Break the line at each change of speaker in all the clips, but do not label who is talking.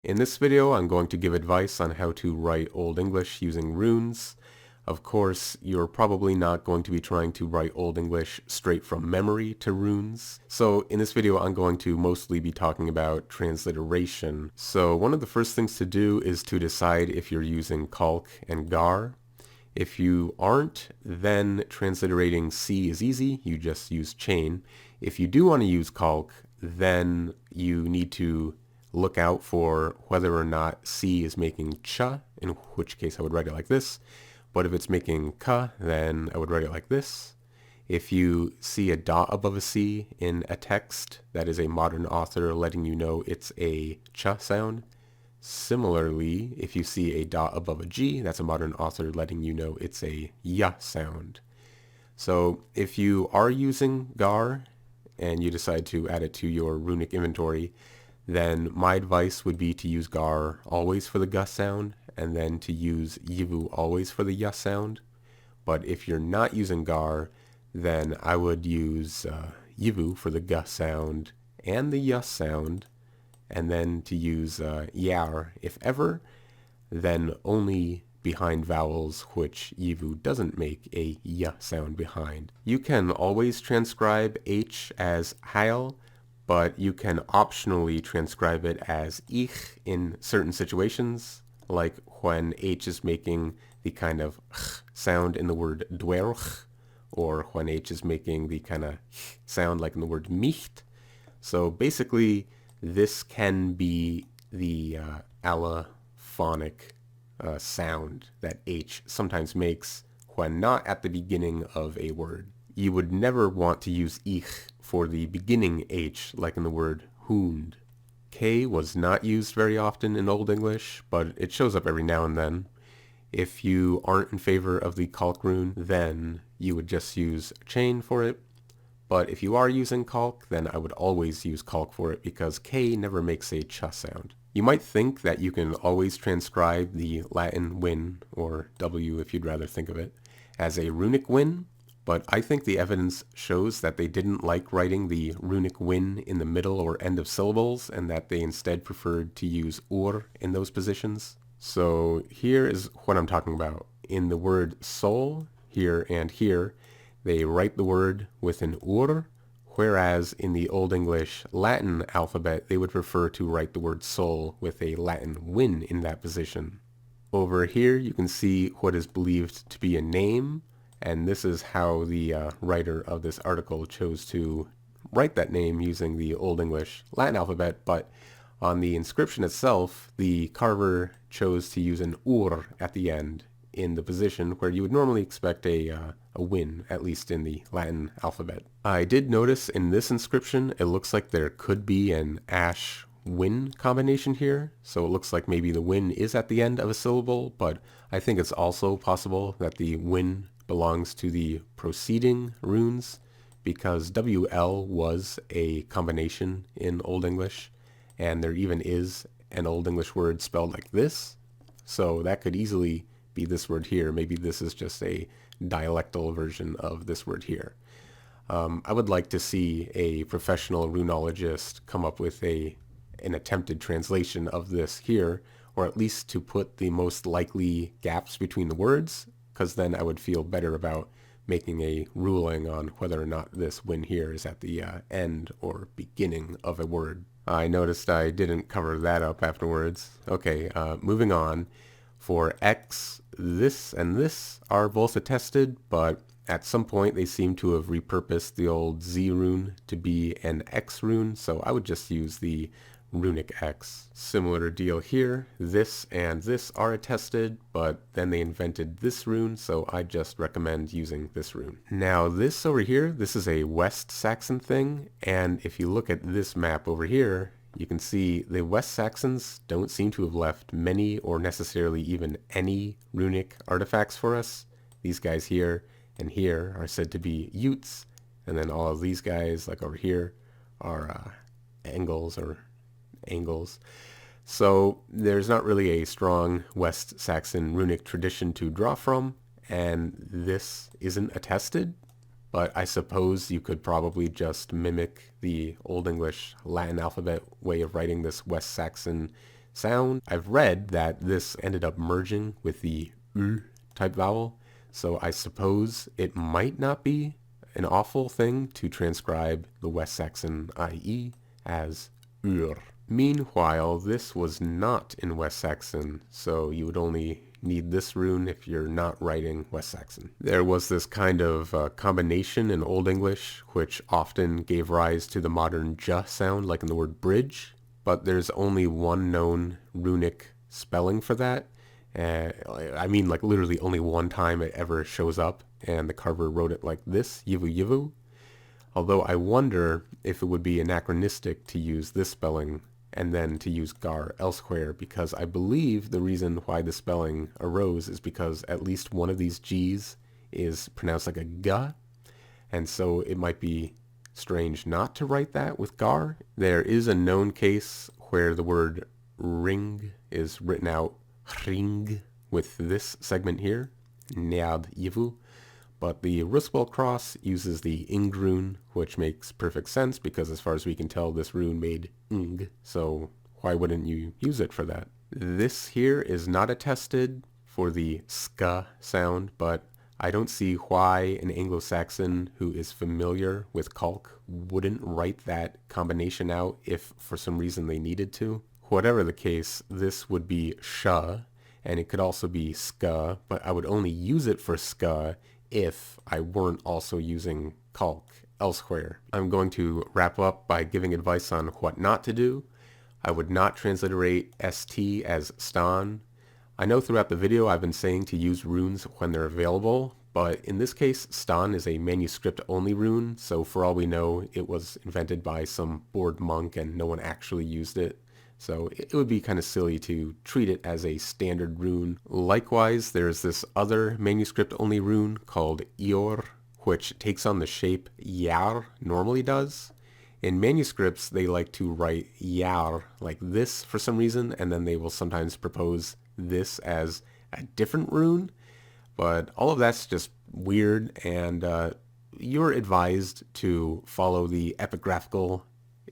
In this video, I'm going to give advice on how to write Old English using runes. Of course, you're probably not going to be trying to write Old English straight from memory to runes. So in this video, I'm going to mostly be talking about transliteration. So one of the first things to do is to decide if you're using calc and gar. If you aren't, then transliterating C is easy. You just use chain. If you do want to use calc, then you need to look out for whether or not C is making ch, in which case I would write it like this. But if it's making ka, then I would write it like this. If you see a dot above a C in a text, that is a modern author letting you know it's a ch sound. Similarly, if you see a dot above a G, that's a modern author letting you know it's a y sound. So if you are using gar and you decide to add it to your runic inventory, then my advice would be to use gar always for the g sound, and then to use ᚷᚖᛒᛒᛁᚪᚦ always for the y sound. But if you're not using gar, then I would use ᚷᚒᛒ for the g sound and the y sound, and then to use yar if ever, then only behind vowels which ᚷᚒᛒ doesn't make a y sound behind. You can always transcribe h as heil, but you can optionally transcribe it as ich in certain situations, like when h is making the kind of ch sound in the word dwerg, or when h is making the kind of sound like in the word nicht. So basically, this can be the allophonic sound that h sometimes makes when not at the beginning of a word. You would never want to use ich for the beginning h, like in the word hund. K was not used very often in Old English, but it shows up every now and then. If you aren't in favor of the calc rune, then you would just use chain for it. But if you are using calc, then I would always use calc for it because K never makes a ch sound. You might think that you can always transcribe the Latin win, or W if you'd rather think of it, as a runic win, but I think the evidence shows that they didn't like writing the runic win in the middle or end of syllables, and that they instead preferred to use ur in those positions. So here is what I'm talking about. In the word soul, here and here, they write the word with an ur, whereas in the Old English Latin alphabet, they would prefer to write the word soul with a Latin win in that position. Over here, you can see what is believed to be a name, and this is how the writer of this article chose to write that name using the Old English Latin alphabet, but on the inscription itself, the carver chose to use an ur at the end in the position where you would normally expect a win, at least in the Latin alphabet. I did notice in this inscription, it looks like there could be an ash-win combination here, so it looks like maybe the win is at the end of a syllable, but I think it's also possible that the win belongs to the preceding runes, because WL was a combination in Old English, and there even is an Old English word spelled like this, so that could easily be this word here. Maybe this is just a dialectal version of this word here. I would like to see a professional runologist come up with an attempted translation of this here, or at least to put the most likely gaps between the words, because then I would feel better about making a ruling on whether or not this win here is at the end or beginning of a word. I noticed I didn't cover that up afterwards. Okay, moving on. For X, this and this are both attested, but at some point they seem to have repurposed the old Z rune to be an X rune, so I would just use the runic X. Similar deal here. This and this are attested, but then they invented this rune, so I just recommend using this rune. Now this over here, this is a West Saxon thing, and if you look at this map over here, you can see the West Saxons don't seem to have left many or necessarily even any runic artifacts for us. These guys here and here are said to be Utes, and then all of these guys, like over here, are angles or angles. So there's not really a strong West Saxon runic tradition to draw from, and this isn't attested. But I suppose you could probably just mimic the Old English Latin alphabet way of writing this West Saxon sound. I've read that this ended up merging with the type vowel, so I suppose it might not be an awful thing to transcribe the West Saxon IE as ur. Meanwhile, this was not in West Saxon, so you would only need this rune if you're not writing West Saxon. There was this kind of combination in Old English, which often gave rise to the modern j sound, like in the word bridge, but there's only one known runic spelling for that. I mean, like literally only one time it ever shows up, and the carver wrote it like this, yivu yivu. Although I wonder if it would be anachronistic to use this spelling and then to use gar elsewhere, because I believe the reason why the spelling arose is because at least one of these G's is pronounced like a g, and so it might be strange not to write that with gar. There is a known case where the word ring is written out ring with this segment here, nead yivu, but the ᚷᛖᛒᛒᛁ᚞ᚪᚦ cross uses the ing rune, which makes perfect sense because as far as we can tell, this rune made ing, so why wouldn't you use it for that? This here is not attested for the ska sound, but I don't see why an Anglo-Saxon who is familiar with calc wouldn't write that combination out if for some reason they needed to. Whatever the case, this would be sh, and it could also be ska, but I would only use it for ska if I weren't also using calc elsewhere. I'm going to wrap up by giving advice on what not to do. I would not transliterate st as stan. I know throughout the video I've been saying to use runes when they're available, but in this case stan is a manuscript only rune, so for all we know it was invented by some bored monk and no one actually used it. So it would be kind of silly to treat it as a standard rune. Likewise, there's this other manuscript-only rune called ior, which takes on the shape yar normally does. In manuscripts, they like to write yar like this for some reason, and then they will sometimes propose this as a different rune. But all of that's just weird, and you're advised to follow the epigraphical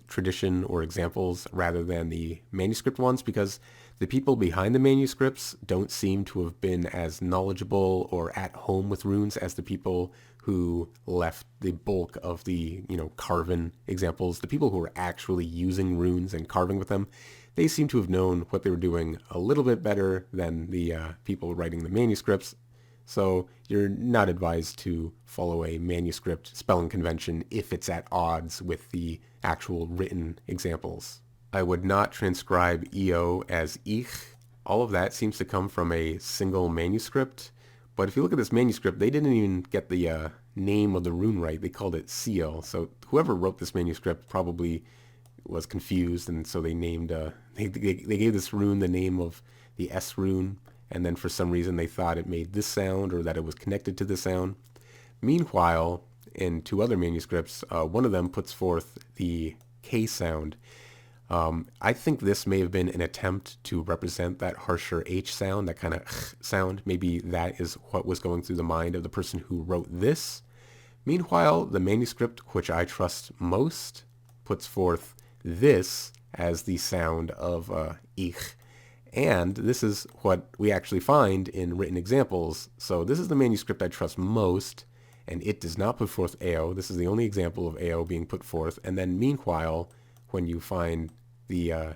tradition or examples rather than the manuscript ones, because the people behind the manuscripts don't seem to have been as knowledgeable or at home with runes as the people who left the bulk of the, carven examples. The people who were actually using runes and carving with them, they seem to have known what they were doing a little bit better than the people writing the manuscripts. So you're not advised to follow a manuscript spelling convention if it's at odds with the actual written examples. I would not transcribe eo as ich. All of that seems to come from a single manuscript. But if you look at this manuscript, they didn't even get the name of the rune right. They called it seal. So whoever wrote this manuscript probably was confused, and so they named they gave this rune the name of the S rune. And then for some reason they thought it made this sound or that it was connected to this sound. Meanwhile, in two other manuscripts, one of them puts forth the K sound. I think this may have been an attempt to represent that harsher H sound, that kind of sound. Maybe that is what was going through the mind of the person who wrote this. Meanwhile, the manuscript, which I trust most, puts forth this as the sound of ich. And this is what we actually find in written examples. So this is the manuscript I trust most, and it does not put forth eo. This is the only example of eo being put forth. And then meanwhile, when you find the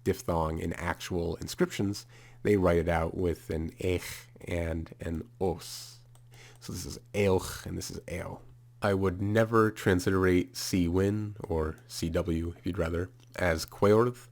diphthong in actual inscriptions, they write it out with an ech and an os. So this is eoch and this is eo. I would never transliterate cwin, or cw if you'd rather, as queorth.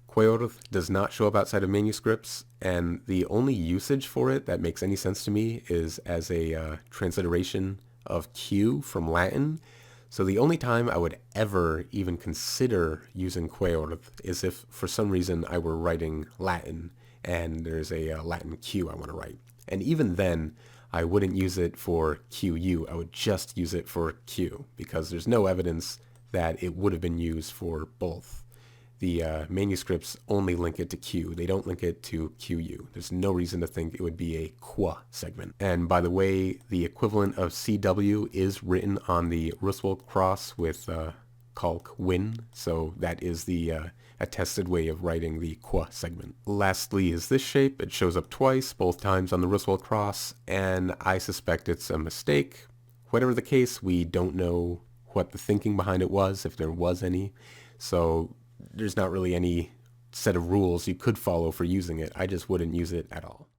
Queorth does not show up outside of manuscripts, and the only usage for it that makes any sense to me is as a transliteration of Q from Latin. So the only time I would ever even consider using queorth is if for some reason I were writing Latin and there's a Latin Q I want to write. And even then, I wouldn't use it for QU. I would just use it for Q because there's no evidence that it would have been used for both. The manuscripts only link it to Q. They don't link it to QU. There's no reason to think it would be a qua segment. And by the way, the equivalent of CW is written on the ᚷᛖᛒᛒᛁ᚞ᚪᚦ cross with calc win. So that is the attested way of writing the qu segment. Lastly is this shape. It shows up twice, both times on the Roswell cross, and I suspect it's a mistake. Whatever the case, we don't know what the thinking behind it was, if there was any. So there's not really any set of rules you could follow for using it. I just wouldn't use it at all.